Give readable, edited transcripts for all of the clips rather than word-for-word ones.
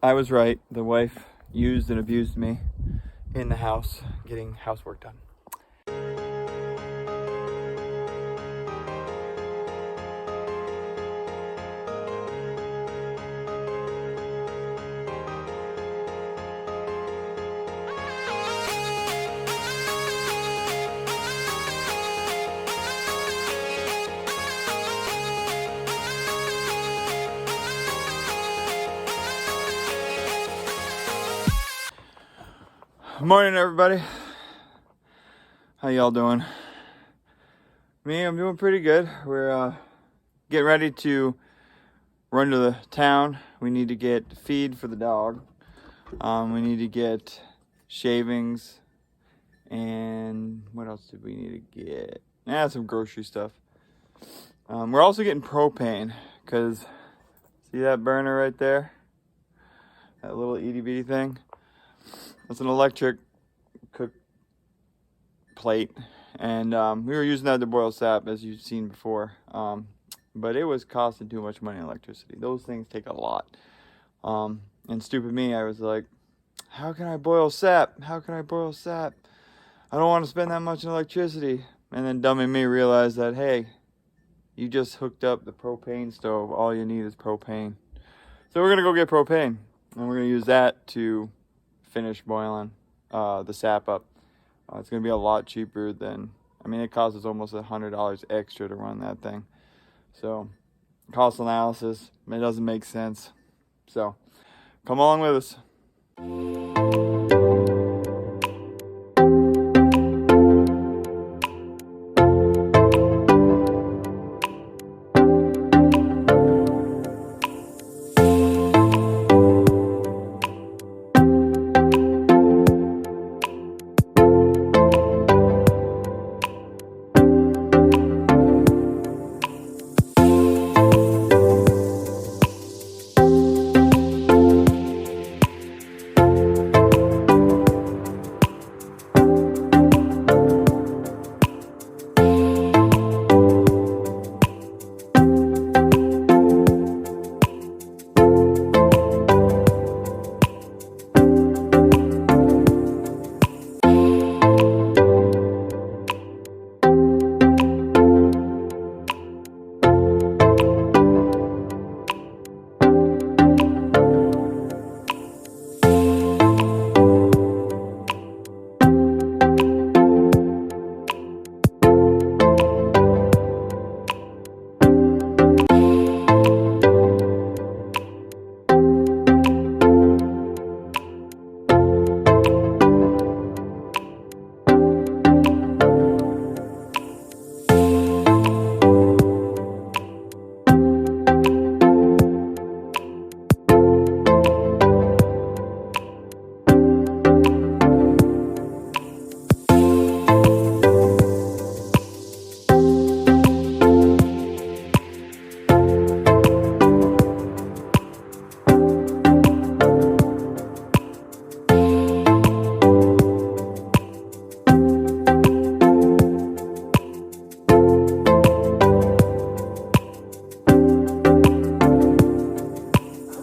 I was right. The wife used and abused me in the house, getting housework done. Morning, everybody. How y'all doing? Me, I'm doing pretty good. We're getting ready to run to the town. We need to get feed for the dog. We need to get shavings, and what else did we need to get? Some grocery stuff. We're also getting propane, because see that burner right there? That little itty bitty thing? That's an electric cook plate, and we were using that to boil sap, as you've seen before, but it was costing too much money in electricity. Those things take a lot, and stupid me, I was like, how can I boil sap? How can I boil sap? I don't want to spend that much in electricity. And then dummy me realized that, hey, you just hooked up the propane stove. All you need is propane. So we're going to go get propane, and we're going to use that to finish boiling the sap up. It's going to be a lot cheaper than, it costs us almost $100 extra to run that thing. So, cost analysis, it doesn't make sense. So, come along with us.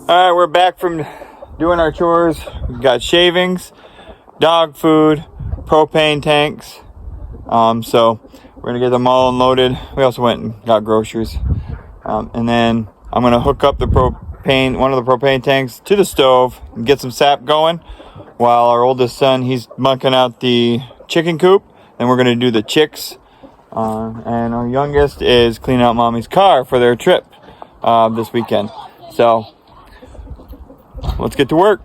Alright, we're back from doing our chores. We've got shavings, dog food, propane tanks. So we're gonna get them all unloaded. We also went and got groceries. And then I'm gonna hook up the one of the propane tanks to the stove and get some sap going, while our oldest son, he's mucking out the chicken coop, and we're gonna do the chicks. And our youngest is cleaning out mommy's car for their trip this weekend. So let's get to work.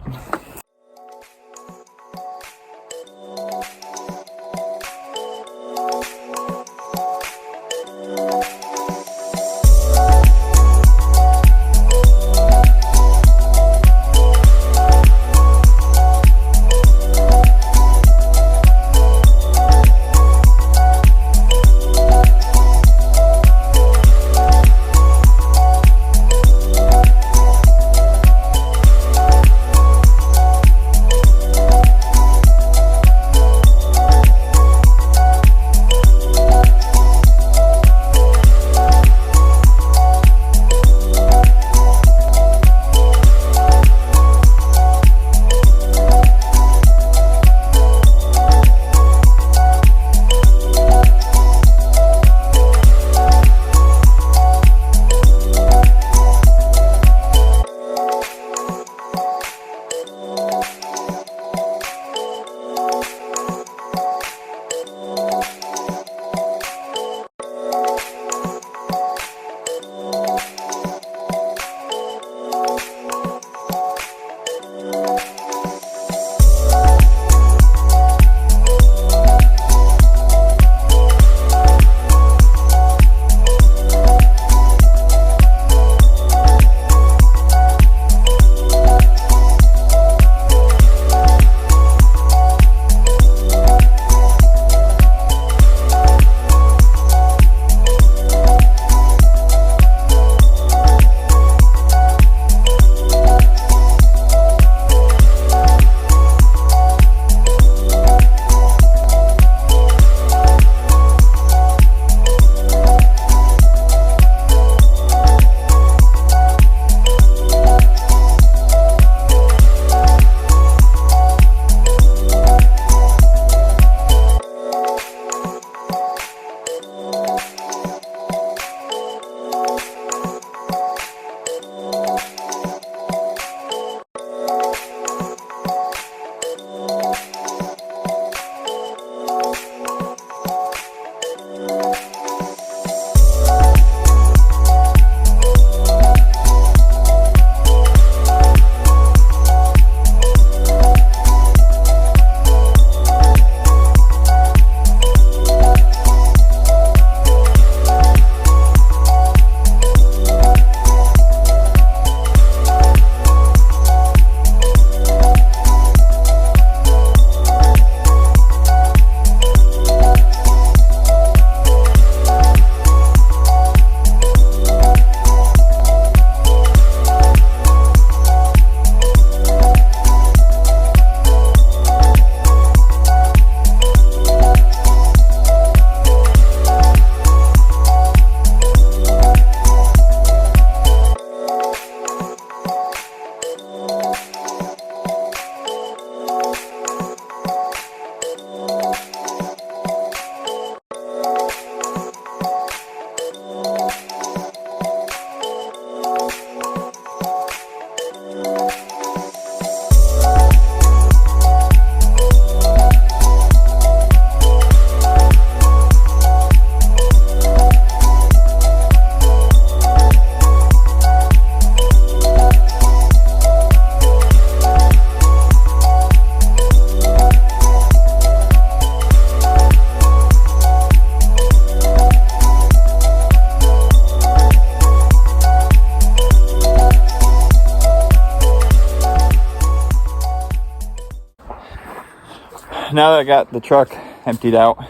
now that I got the truck emptied out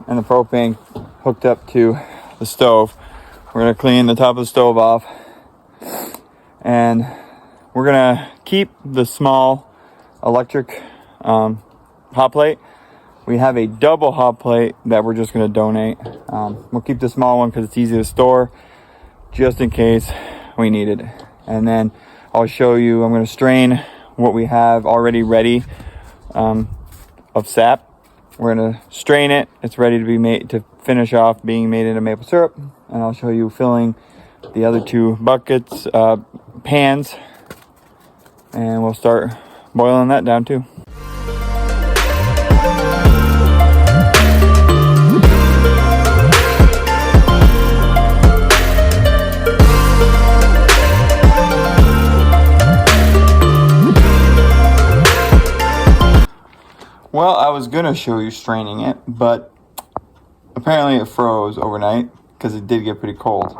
and the propane hooked up to the stove, we're gonna clean the top of the stove off, and we're gonna keep the small electric hot plate. We have a double hot plate that we're just gonna donate. We'll keep the small one because it's easy to store, just in case we need it. And then I'll show you, I'm gonna strain what we have already ready of sap. We're gonna strain it. It's ready to be made, to finish off being made into maple syrup. And I'll show you filling the other two buckets, pans, and we'll start boiling that down too. Well, I was gonna show you straining it, but apparently it froze overnight because it did get pretty cold.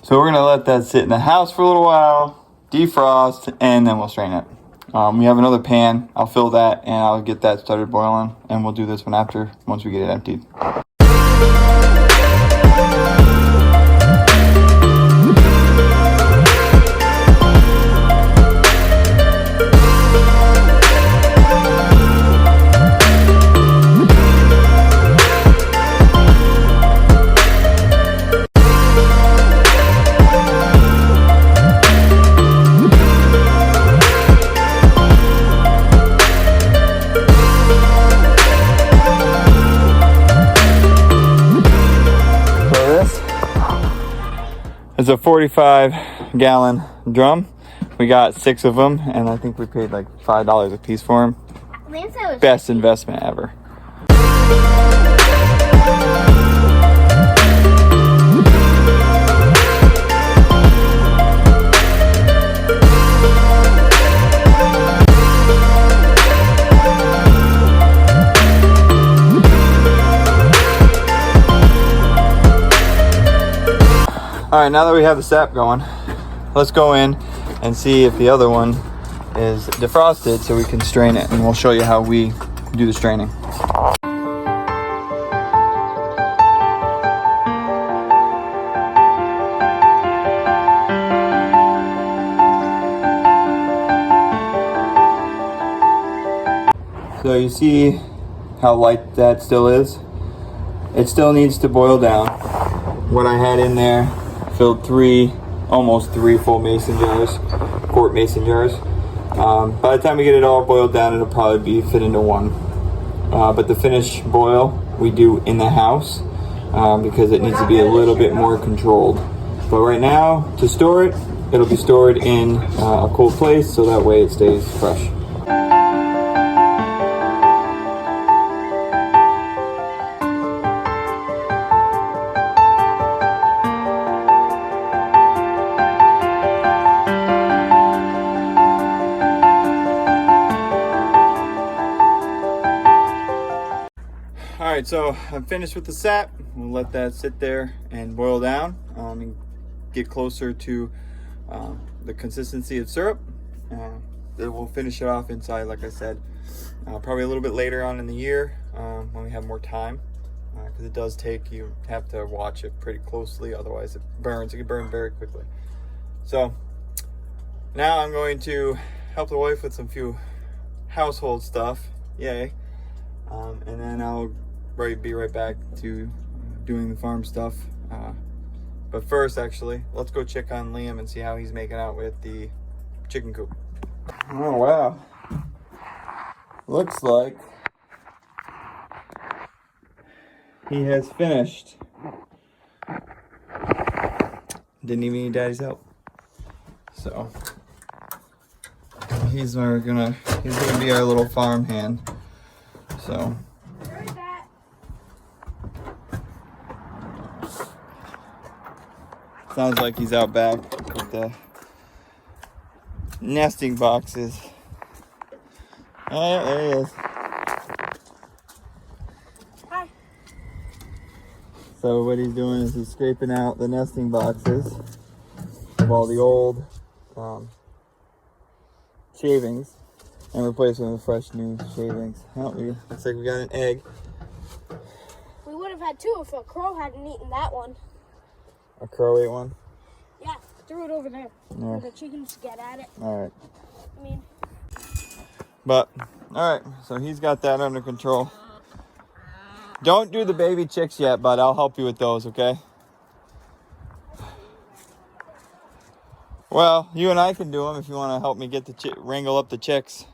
So we're gonna let that sit in the house for a little while, defrost, and then we'll strain it. We have another pan. I'll fill that and I'll get that started boiling, and we'll do this one after, once we get it emptied. It's a 45-gallon drum. We got 6 of them, and I think we paid like $5 a piece for them. Best investment ever. All right, now that we have the sap going, let's go in and see if the other one is defrosted so we can strain it, and we'll show you how we do the straining. So you see how light that still is? It still needs to boil down. What I had in there filled almost three full mason jars, quart mason jars. By the time we get it all boiled down, it'll probably be fit into one. But the finish boil we do in the house because it needs to be a little bit more controlled. But right now, to store it, it'll be stored in a cold place so that way it stays fresh. Alright, so I'm finished with the sap. We'll let that sit there and boil down and get closer to the consistency of syrup. Then we'll finish it off inside, like I said, probably a little bit later on in the year when we have more time, because it does take, you have to watch it pretty closely, otherwise it burns. It can burn very quickly. So now I'm going to help the wife with some few household stuff. Yay. And then I'll be right back to doing the farm stuff. But first, actually, let's go check on Liam and see how he's making out with the chicken coop. Oh, wow. Looks like he has finished. Didn't even need Daddy's help. So he's gonna be our little farm hand. So sounds like he's out back with the nesting boxes. Oh, yeah, there he is. Hi. So what he's doing is he's scraping out the nesting boxes of all the old shavings and replace them with fresh new shavings. Oh, looks like we got an egg. We would have had two if a crow hadn't eaten that one. A crow ate one? Yeah, threw it over there. Yeah. For the chickens to get at it. All right. I mean. But, all right, so he's got that under control. Don't do the baby chicks yet, but I'll help you with those, okay? Well, you and I can do them if you want to help me get the wrangle up the chicks.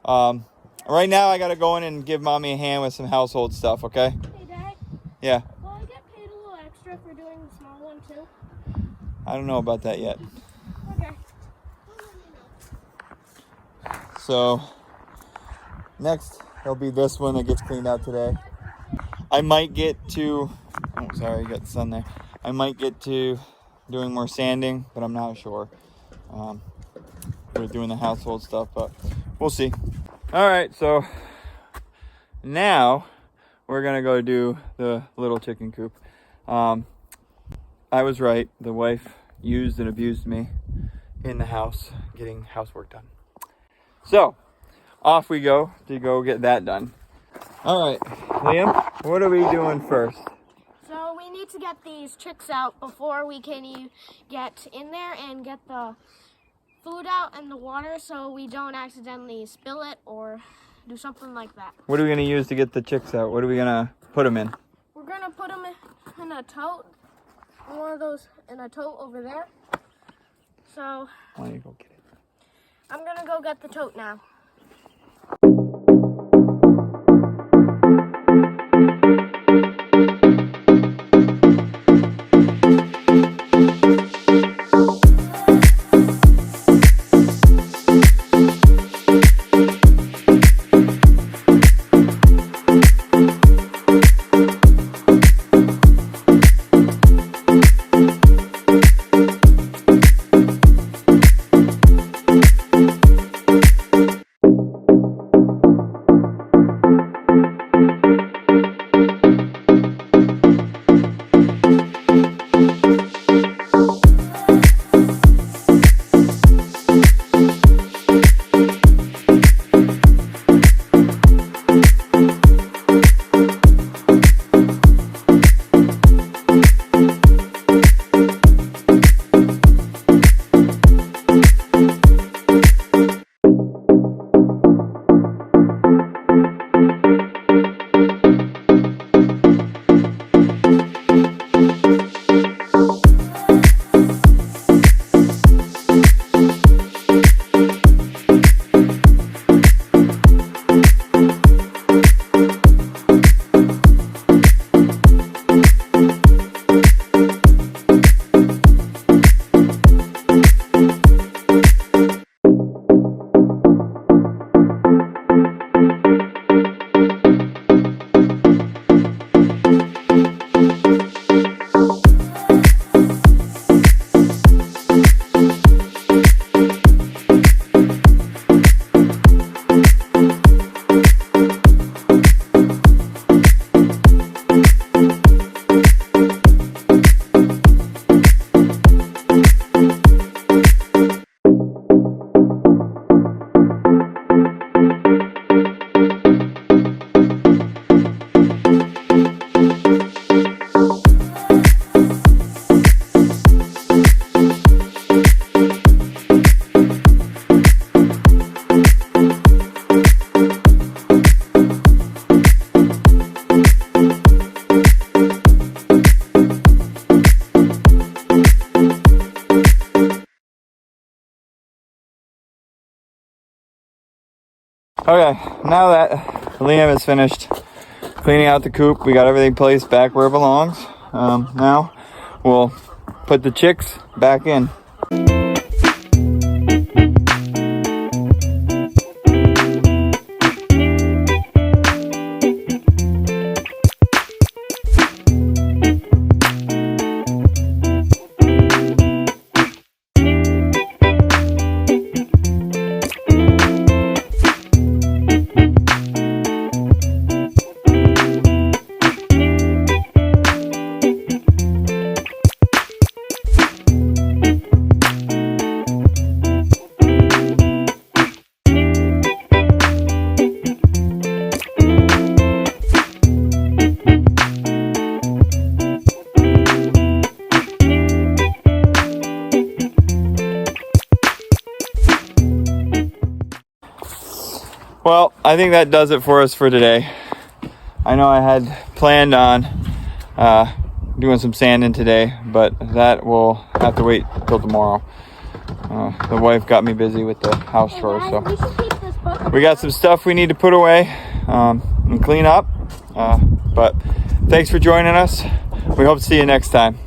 Right now, I got to go in and give Mommy a hand with some household stuff, okay? Hey, Dad. Yeah. Will I get paid a little extra for doing the small one, too? I don't know about that yet. Okay. So, next, it'll be this one that gets cleaned out today. I might get to, oh, sorry, I got the sun there. I might get to doing more sanding, but I'm not sure. We're doing the household stuff, but we'll see. All right, so now we're gonna go do the little chicken coop. I was right. The wife used and abused me in the house, getting housework done. So off we go to go get that done. All right, Liam, what are we doing first? So we need to get these chicks out before we can get in there and get the food out and the water so we don't accidentally spill it or do something like that. What are we going to use to get the chicks out? What are we going to put them in? We're going to put them in a tote. One of those in a tote over there. So Why don't you go get it? I'm going to go get the tote now. Okay, now that Liam is finished cleaning out the coop, we got everything placed back where it belongs. Now we'll put the chicks back in. Well, I think that does it for us for today. I know I had planned on doing some sanding today, but that will have to wait till tomorrow. The wife got me busy with the house chores, so We should keep this book. we got some stuff we need to put away and clean up. But thanks for joining us. We hope to see you next time.